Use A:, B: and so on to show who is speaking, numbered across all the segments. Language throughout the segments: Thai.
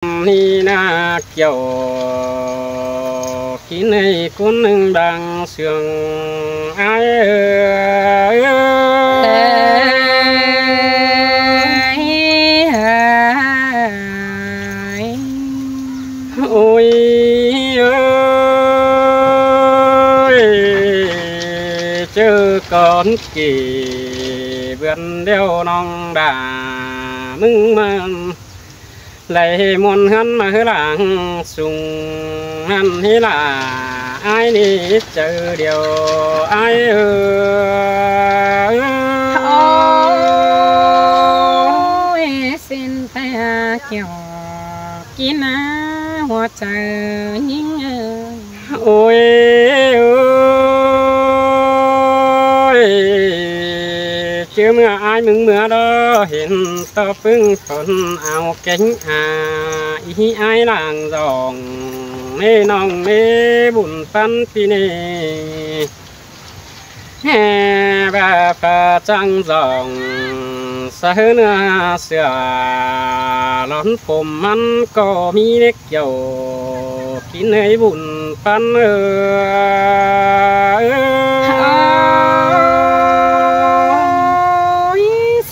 A: นี่นาเกี่ยวกินให้คนหนึ่งดังเสียงไอ้โอ้ยเจอก่อนกี่เบือนเดียวน้องด่ามึงมันlại muốn hắn mà hứa làng sùng hắn hi là ai đi chờ điều ai
B: ôi xin tay kiểu kín á hoa chờ những
A: ôi chưa mưa ai mừng mưa đó hiện to phưng phun ao cánh ý ai làng dòng mê nòng mê bùn phân phi nê và phà trăng dòng xa hơn sửa lón phồm ăn có mi nếch dầu kín ấy bùn phân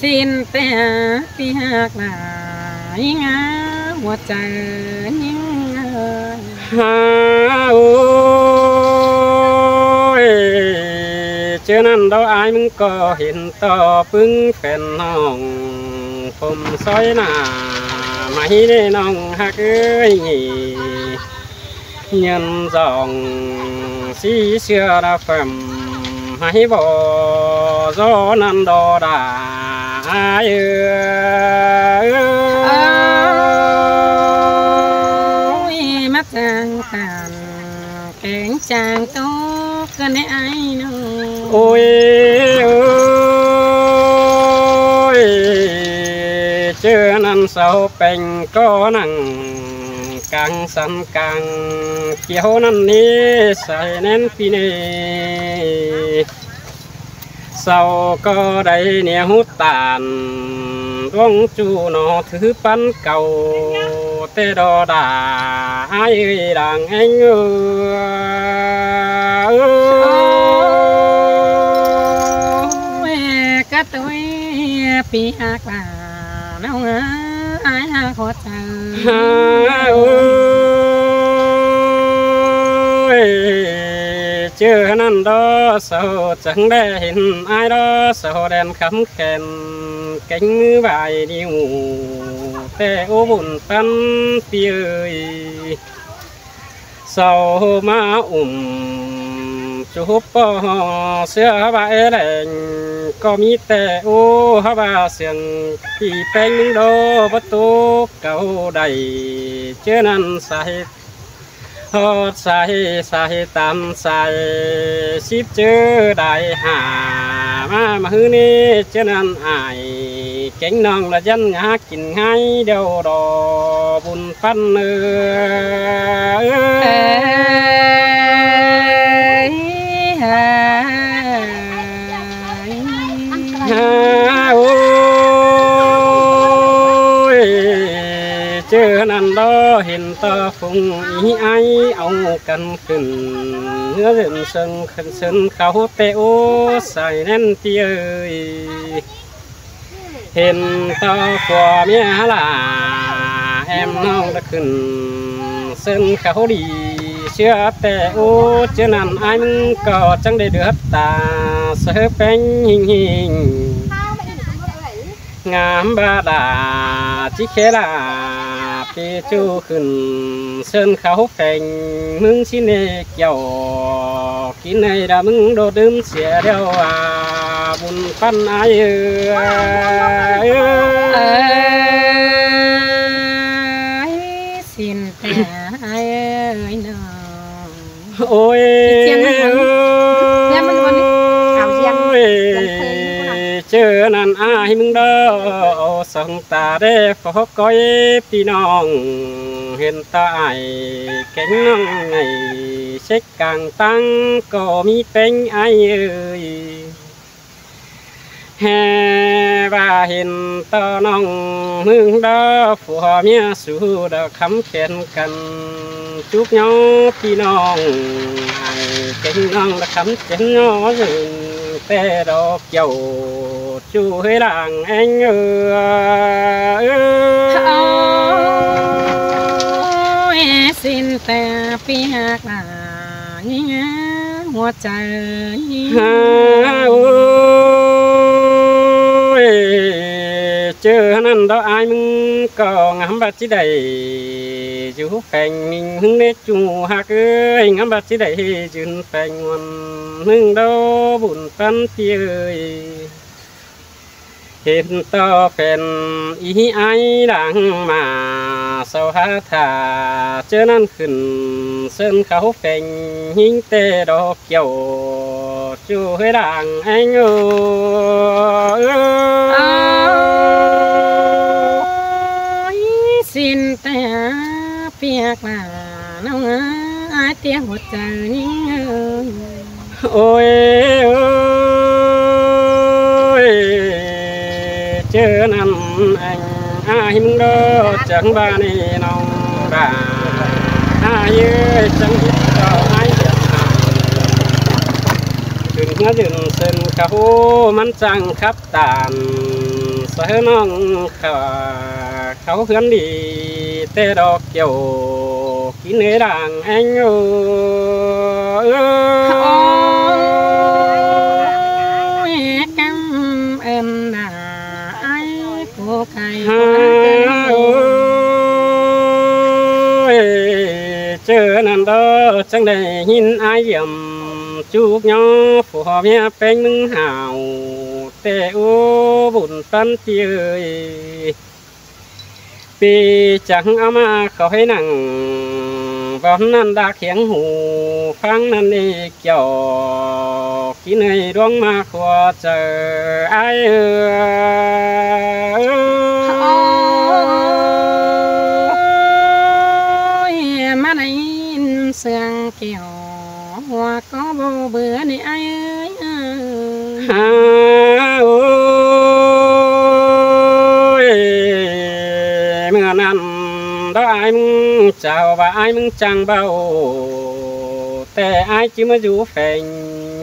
B: xin té tiếc là ngã hoa chờ những
A: ôi chưa năn đâu aiมึงก็เห็นต่อปึ้งแฟนน้องผมซอยหน้าไม่ได้น้องฮักเอ้ยnhân dòng xí xưa đã phẩm hay bỏ gió năn đò đà
B: ôi mắt chàng tàn kén chàng tốt gần ai đâu
A: ôi ôi chưa năn sâu bèn có năng càng săn càng chiếu năn ní sai nên phi nê sau có đây nè hút tàn vong chu nó thứ bắn cầu tê đo đà ai ơi đàng anh
B: ơi các tôi pi hạc là đâu ai hạc khó chờ chưa năn đó sao chẳng để hình ai đó sao đèn khắm khen cánh bài đi ngủ tê ô buồn phân pi ơi sao má chụp bò xưa bài đèn có mi tê ô ha ba xiềng kỳ bánh đô bắt tô cầu đầy chưa năn sai hốt sai sai tam sai ship chữ đại hà mà hư ni cho nên ai cánh non là dân ngã kín ngay đâu đò buồn phân chưa năn đó hiện ta phùng ý ai ông cần khẩn hứa rừng sân khẩn sân khảo tê ô xài nên tia ơi hiện ta qua mía là em non đã khẩn sân khảo đi chưa tê ô chưa năn ai mình có chẳng để được ta sơ bánh hình hình ngắm ba đà chỉ khé là pi chu khẩn sơn khảo phèn mừng xin nê kiều kín này đã mừng đồ đơm xẻ đeo buồn phân ai xin té ai ơi nào
A: ôi chưa năn ai mừng đó sông ta để phó coi pi nong hiện tại cánh nong ngày xích càng tăng có mi bánh ai ơi แห่ว่าเห็นต่อน้องมึงดอผัวเมียสู่ดอกคำแขนกันจุกย้อพี่น้องให้เก่งน้องดอกคำเก่งย้อแต่ดอกเกี่ยวจูให้หลังเอง
B: สิ้นแต่ปีหักหลางี้หัวใจ
A: เจอนั่นดอกอายมึงก็งามบัดสิได้อยู่แฝงนิ่งหึงเนจูหักเอ้ยงามบัดสิได้ยืนแฝงวันหนึ่งดอกบุญปันเปียเอ้ยเห็นต่อแฟนอีไอดังมาเศร้าหาถาเจอนั่นขึ้นเส้นเขาแฝงหิ้งเตดอกเกี่ยวจูให้ดังไอ้เง
B: สิ้นแต่เปียกลาน้องเตียงหัวใจนี่
A: โอ้ยเจอนั่นอังอาหิมโดจังบ้านนี่น้องบ้าอาเยจังหิดต่อไอ้เดียดขึ้นหัวยืนเส้นเขามันจังขับตานเสือน้องเขาเพื่อนดีแต่ดอกเกี่ยวกินเนื้อด่างเอง
B: กำเอิญด่าไอ้ผู้ใคร
A: เจอนั่นดอจังได้หินอายเยี่ยมจุกย้อผัวเมียเป็นมึงห่าวแต่โอ้บุญปันเปียปีจังเอามาเขาให้นั่งบอนนั่นดาเขียงหูฟังนั่นนี่เกี่ยวกินให้ดวงมาขวาเจอไอ้
B: มาในเสียงเกี่ยวหัวก็บ่เบื่อนี่ไอ้
A: เมื่อนั้นดอกอายมึงเจ้าว่าอายมึงจังเบาแต่อายจิมาอยู่แฝง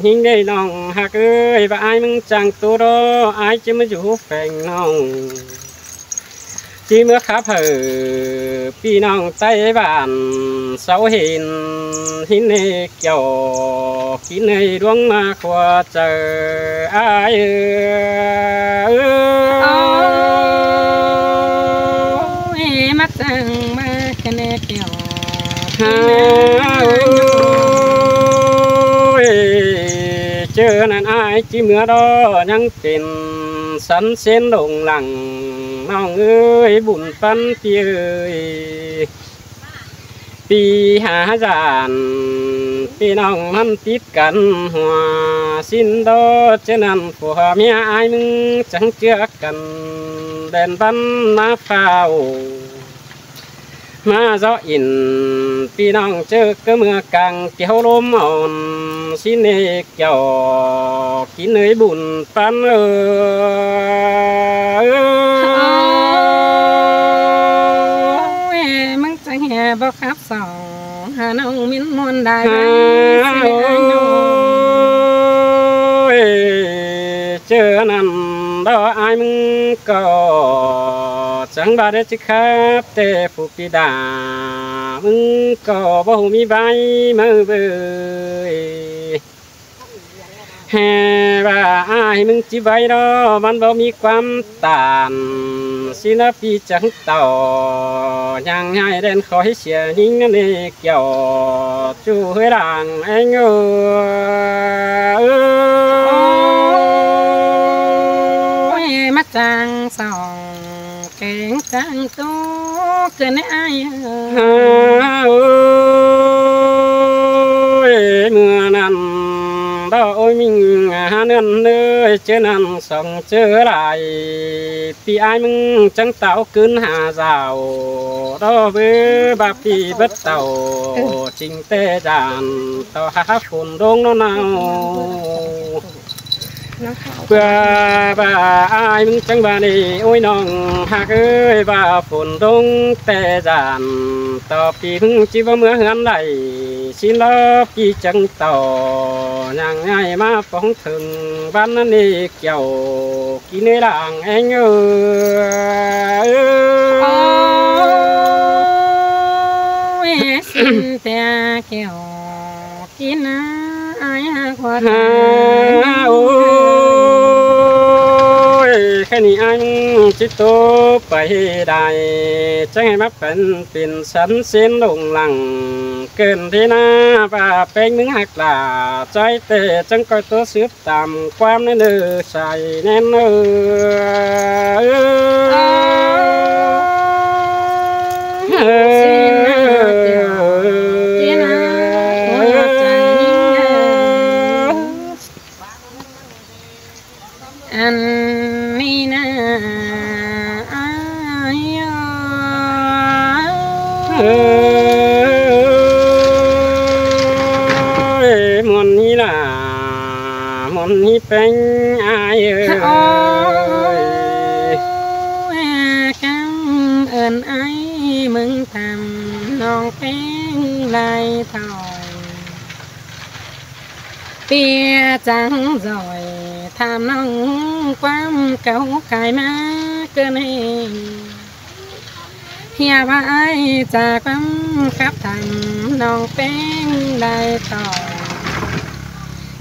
A: หิ้งได้น้องหักเอ้ยว่าอายมึงจังตัวรออายจิมาอยู่แฝงน้องจีเมื่อขับเหอพี่น้องใจบ้านเสาหินหินในเกี่ยวกินในดวงมาขวาเจออาย
B: มาจังมาคะแนนเกี่ยว
A: เจอนั่นอายจีเมื่อดอยังเป็นสันเส้นลงหลังน้องเอ้ยบุญปันเปียปีหาจานพี่น้องมันติดกันหัวสิ้นดอเจนั้นผัวเมียอายมึงจังเจือกันแดนบ้านมาเฝ้ามาเจาะอินพี่น้องเจอก็เมื่อกลางเกี่ยวลมอ่อนสิเนกเกี่ยวกินเนยบุญปัน
B: มึงจะแห่บ่ครับสองหาน้องมินมนได้
A: เจอนั่นดอกอายมึงก็จังบาดจิครับแต่ผู้ปิดามึงก็บ่มีใบมือเบยแห่ว่าอายมึงจิไว้ดอมันบ่มีความตานศิลปีจังต่อยังให้เด่นขอให้เสียหิ้งนั่นเองเกี่ยวจู่ให้ด่างไอ้เง
B: มาจังสองเก่งจังตัวเกินไอ้
A: เมื่อนั้นดอกมิงหาเนินเนื้อเจอนั้นส่องเจอหลายพี่ไอ้มึงจังเต่าขึ้นหาสาวดอกเบื่อบาปีเบ็ดเต่าจริงเตจานต่อหาฝนดงน้อง เพื่อบ่าอายมึงจังว่านี่โอ้ยน้องหากเอ้ยว่าฝนตกแต่จานต่อปีพึ่งจิว่าเมื่อเฮือนไหลสิลบกี่จังต่อยังไงมาฟ้องถึงบ้านนั้นนี่เกี่ยวกินในหลังเอง
B: สินแต่เกี่ยวกินนะอายหากว่า
A: โอ้ยแค่นี้อันจิตโตไปได้จังให้มาเป็นสันเส้นลงหลังเกินที่หน้าป่าเป็นมึงหักหลาใจเตะจังก้อยตัวสืบตามความในเนื้อใส่แน่น
B: อันนี้นะ
A: มอนนี้ล่ะมอนนี้เป็นอาย
B: กังเอิญไอ้มึงทำน้องเป็นไรเท่าเปียจังจอยทำน้องความเก่าขายมาเกินเองเฮียว่าไอ้จากความขับทำน้องเป็นได้ต่อ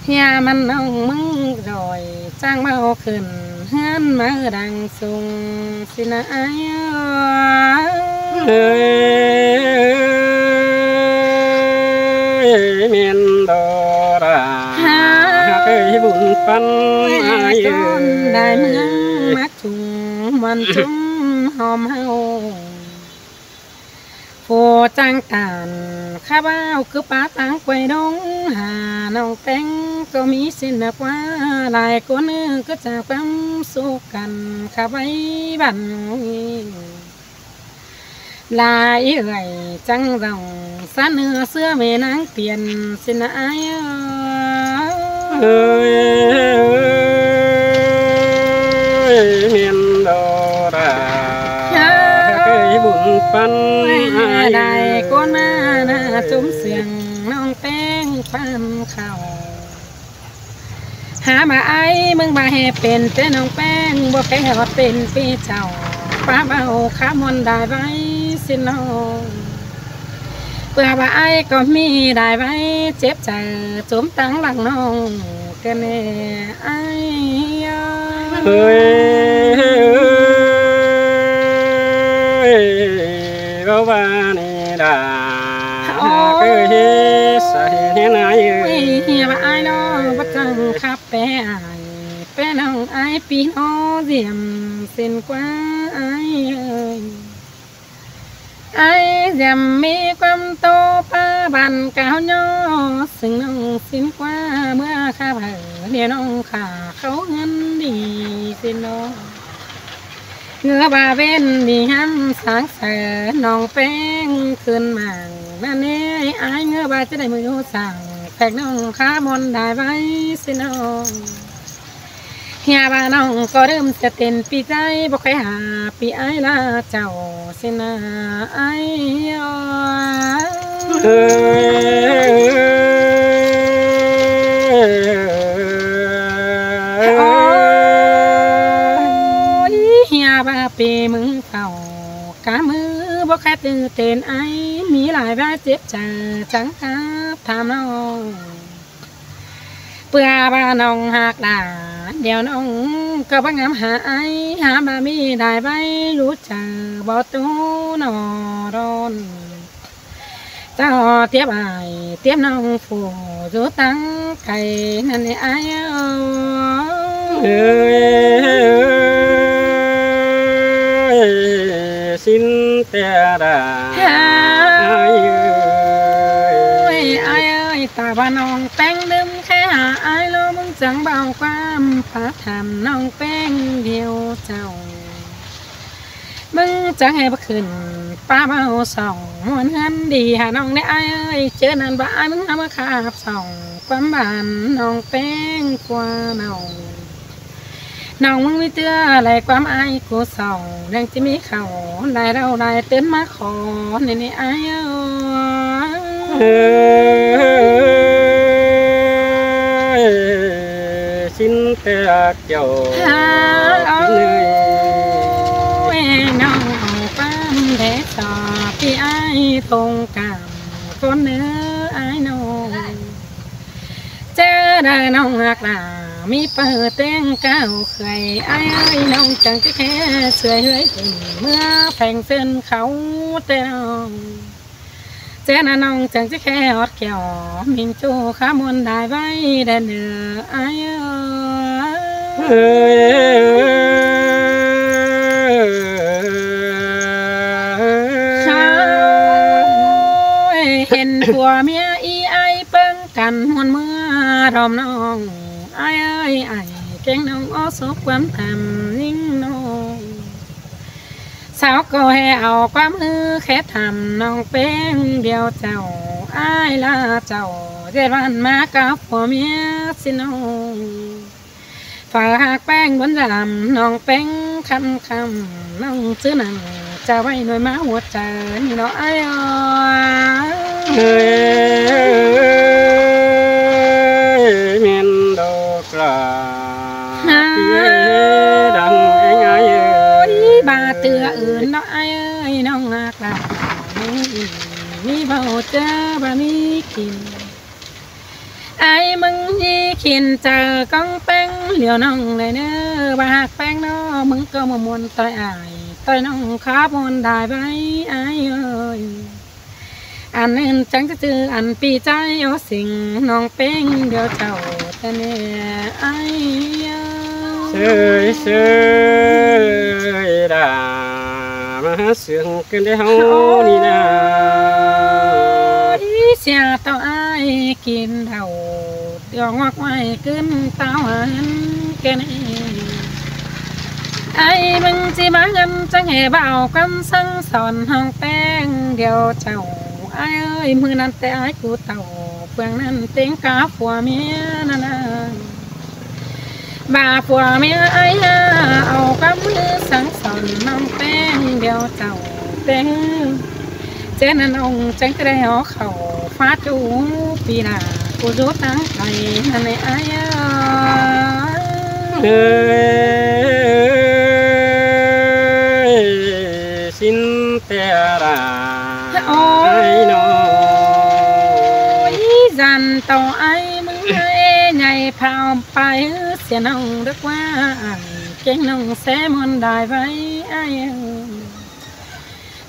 B: เฮียมันน้องมึงจอยจ้างเมาขึ้นเฮือนมาดังสูงสินะไอ้
A: เมียนดอราเคยบุญปัน
B: จนได้เมืองมักจุงมันจุ้มหอมเฮาโฟจังตานข้าบ้าวคือป้าตังไว้ดงหาน้องแต่งก็มีสินกว่าหลายคนก็จะความสุขกันข้าไว้บันลายเอ่ยจังเราสะเนื้อเสื้อแม่นางเปลี่ยนสินะอาย
A: เมียนดอราเคยบุญปัน
B: ได้ก้นมาหน้าจุ้มเสียงน้องแป้งฟันเข่าหามาไอ้มึงมาให้เป็นแต่น้องแป้งบ่แค่ฮอดเป็นปีเจ้าป้าเบาข้ามอนได้ไว้สิน้องเพื่อว่าไอ้ก็มีได้ไว้เจ็บใจจุ้มตั้งหลังน้องกันแน่ไอ้
A: ก็ว่านี่ดาเคยใส่ไหน
B: เฮียว่าไอ้น้องว่าจังขับแปะแป้น้องไอ้ปีน้องเสียมเส้นกว่าไอ้ไอ้เสียมมีความโตป้าบันเก่าย่อซึ่งน้องสิ้นกว่าเมื่อข้าเผลอเดี๋ยวน้องขาเขาเงินดีสิน้องเงือบาเว้นดีห้ำสางเสือน้องแป้งขึ้นมานั่นนี่ไอ้เงือบาจะได้มือสั่งแพกน้องขามนได้ไว้สิน้องเฮียบ้าน้องก็เริ่มจะเต้นปีใจบอกใครหาปีไอ้ละเจ้าสินะไอ้เฮียบ้าปีมึงเข่ากะมือบอกใครตื่นเต้นไอ้มีหลายบ้าเจ็บใจจังครับทำน้องเพื่อบ้าน้องหักด่าเดี๋ยวน้องก็บังคับหาไอ้หาบามีได้ไว้รู้จักบ่ตู้นอรอนเจ้าเทียบไอ้เทียบน้องผู้อยู่ตั้งไก่นั่นไอ้
A: สินแต่ดา
B: ตาบ้าน้องแต่งลืมแค่หาไอ้โลมึงจังเบาความพาทำน้องแป้งเดียวเจ้ามึงจังให้บักขึ้นป้าเบาส่องมันหันดีหาน้องได้ไอ้เจอนั่นบ่ไอ้มึงทำมาขาบส่องความบานน้องแป้งกว่าน้อง
C: น้องมึงมีเตื้ออะไรความอายกูส่องยังจะมีเขาได้เราได้เต้นมาขอนี่อาย
B: สิ้นแต่เจ้า
C: น้องปั้มเด็กสอพี่อายตรงกับคนเนื้ออายน้องเจอได้น้องหักหนามีเปิดเต้งก้าวเคยอายน้องจังจะแค่เสื่อยเฮ้ยเมื่อแผงเส้นเขาเต้น้องเจ้าน้องจังจะแค่อดเกี่ยวมินจูข้ามวนได้ไว้ได้เนื้ออายเห็นผัวเมียอีไอเปิ้งกันมวนเมื่อรอมน้องไอ้เก่งน้องอ้อสบความทำนิ่งน้องสาวก็ให้เอาความมือแค่ทำน้องเป็นเดียวเจ้าไอ้ละเจ้าเจ็ดวันมากับผัวเมียสิน้องฝากแป้งบนรำน้องแป้งคำน้องซื้อหนังจะไว้หน่วยมาหัวใจนี่เนาะไอ้
B: เมียนดอกลาดังไอ้
C: บาเตืออื่นเนาะไอ้น้องหักหลับมีเบาเจอบามีกินไอ้มึงยี่ขินเจอกองแป้งเหลียวน้องเลยเนอบาหักแป้งเนาะมึงก็มามวนต่อยไอ้ต่อยน้องขาบมวนได้ไว้ไอ้อันนึงจังจะเจออันปีใจเอาสิ่งน้องเป็งเดียวเจ้าแต่เนี่ยไอ้
B: เสยดามาเสียงกันได้เฮานี่นะ
C: เสียต่อไอ้กินเท่าเดี๋ยวงอกไว้ขึ้นเต้าหันกันไอ้มึงจีมาเงินจังเหเบากันสั่งสอนห้องแป้งเดียวเจ้าไอ้มือนั้นแต่ไอ้กูเต่าเปลืองนั้นเต็งกาผัวเมียนั่นบ่าผัวเมียไอ้เอากับมือสั่งสอนน้องแป้งเดียวเจ้าเต็งเจนันองจังจะได้เอาเขาฟาจูปีนากูรู้ตั้งใจนั่นไอ้
B: สิ้นแต่รา
C: จันต่อไอ้มึงไอ้ใหญ่พาไปเสียน้องดึกว่าเก่งน้องแสมนได้ไว้ไอ้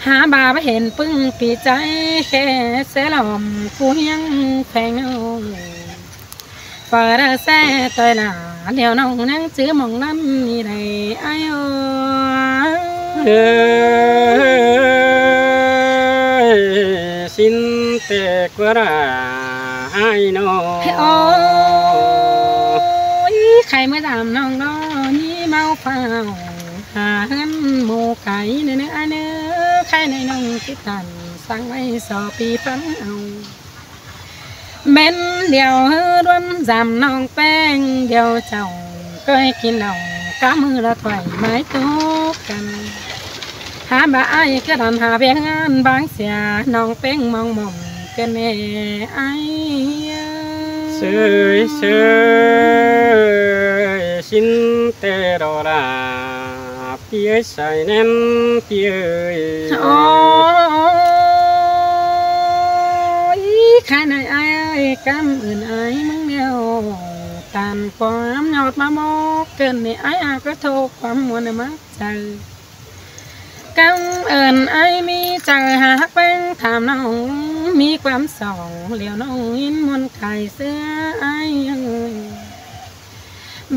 C: หาบาไปเห็นปึ้งปีใจแค่เสลอมกูยังแพงเอาฝาระแซ่ต่อยหล่าเดี๋ยวน้องนั่งจื้อมองนั่นนี่ได้ไอ้
B: สิ้นแต่กว่าไอ้น้อง
C: ใครมาดามน้องน้อนี่เมาเฝ้าหาเงินหมูไก่เนื้อไอ้เนื้อใครในน้องคิดตันสั่งไว้สอปีฟังเอาเม้นเดียวด้วนจำน้องแป้งเดียวเจ้าก็ให้กินเหล้ากะมือละถอยไม้ตุกกันหาบ่าไอ้ก็ดันหาเพียงงานบางเสียน้องแป้งมองมองเกินแม่ไอ้
B: เสยสิ้นแต่ดอลาพี่เอ้ยใส่แน่นพี่เอ้ย
C: ใครในไอ้กำอื่นไอ้มึงเดียวตามความยอดมามอกเกินในไอ้ก็โทรความมวลมักใจกำเอิญไอ้มีใจหักแป้งถามน้องมีความส่องเหลียวน้องอินมนไข่เสื้อไอ้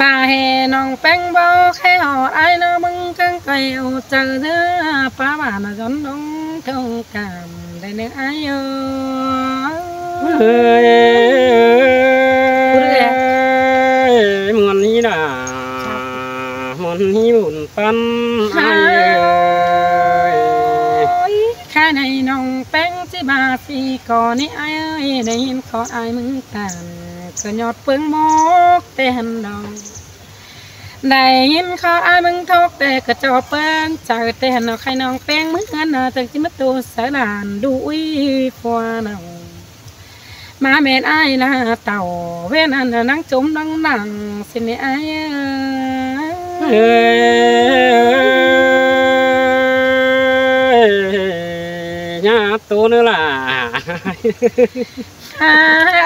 C: บ่าเฮน้องแป้งเบาแค่หอไอ้น้องมึงกังไก่เอาเจอเนื้อป้าบ้านจนน้องเท่ากามได้เนื้อไอ้
B: มันนี่ด่ามันนี่บุญปันไอ้
C: แค่ในน้องแป้งที่บาสีก่อนนี่ไอ้ได้ยินขอไอ้มึงตานก็ยอดเปิ้งมกเต้นดอง ได้ยินเขาอ้ายมึงทกแต่กระจอกเปิ้งเจอแต่นอใครน้องแป้งมือกันถึงจิมาตัวสารานดูอีฟัวเนามาเม็ดอ้ายละเต่าเว้นอันนั่งจมนั่งนั่งสิเนี่ยอ้าย
B: ญาตัวนึล่ะ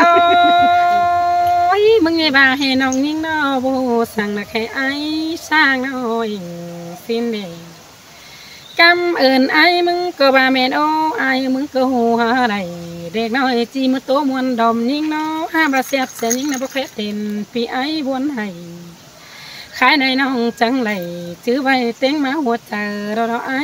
C: โอ้ยมึงไงบ้าให้น้องยิ่งน้อโบสั่งนะแค่ไอ้สร้างน้อยสิ้นเดกำเอิญไอ้มึงก็บ้าแม่โอ้ไอ้มึงก็หัวไรเด็กน้อยจีมือโตมวนดอมยิ่งน้อห้าบาเสียบเสียยิ่งนะพวกแค่เต้นปีไอ้บวนให้ขายในน้องจังไหลจื้อใบเต็งมาหัวใจเราไอ้